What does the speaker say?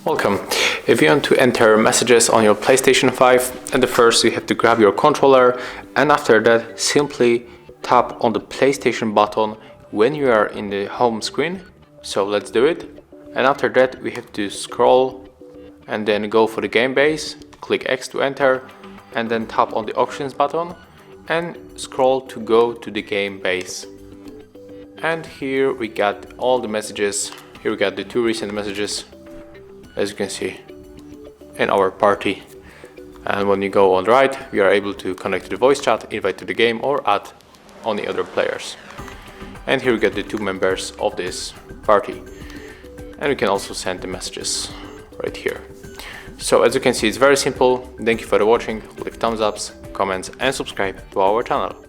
Welcome. If you want to enter messages on your PlayStation 5, at the first you have to grab your controller, and after that simply tap on the PlayStation button when you are in the home screen. So let's do it. And after that we have to scroll and then go for the game base, click X to enter, and then tap on the options button and scroll to go to the game base. And here we got all the messages. Here we got the 2 recent messages, as you can see, in our party. And when you go on the right, we are able to connect to the voice chat, invite to the game, or add any other players. And here we get the 2 members of this party. And we can also send the messages right here. So as you can see, it's very simple. Thank you for watching. Leave thumbs ups, comments, and subscribe to our channel.